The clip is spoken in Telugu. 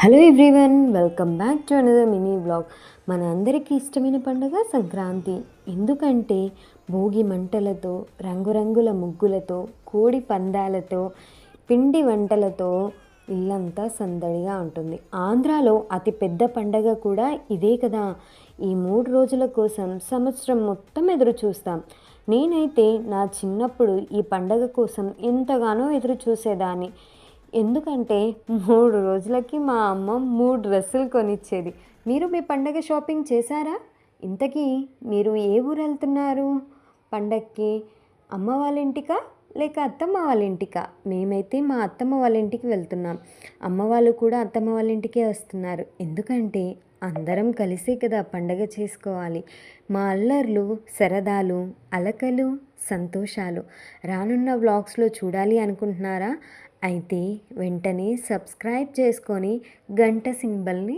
Hello everyone, welcome back to another mini blog. మన అందరికీ ఇష్టమైన పండుగ సంక్రాంతి. ఎందుకంటే భోగి మంటలతో, రంగురంగుల ముగ్గులతో, కోడి పందాలతో, పిండి వంటలతో ఇల్లంతా సందడిగా ఉంటుంది. ఆంధ్రాలో అతిపెద్ద పండగ కూడా ఇదే కదా. ఈ 3 రోజుల కోసం సంవత్సరం మొత్తం ఎదురు చూస్తాం. నేనైతే నా చిన్నప్పుడు ఈ పండగ కోసం ఎంతగానో ఎదురు చూసేదాన్ని. ఎందుకంటే 3 రోజులకి మా అమ్మ 3 డ్రెస్సులు కొనిచ్చేది. మీరు మీ పండగ షాపింగ్ చేశారా? ఇంతకీ మీరు ఏ ఊరు వెళ్తున్నారు పండక్కి? అమ్మ వాళ్ళ ఇంటికా లేక అత్తమ్మ వాళ్ళ ఇంటికా? మేమైతే మా అత్తమ్మ వాళ్ళ ఇంటికి వెళ్తున్నాం. అమ్మ వాళ్ళు కూడా అత్తమ్మ వాళ్ళ ఇంటికే వస్తున్నారు. ఎందుకంటే అందరం కలిసే కదా పండగ చేసుకోవాలి. మా అల్లర్లు, సరదాలు, అలకలు, సంతోషాలు రానున్న వ్లాగ్స్లో చూడాలి అనుకుంటున్నారా? అయితే వెంటనే సబ్స్క్రైబ్ చేసుకొని గంట సింబల్ని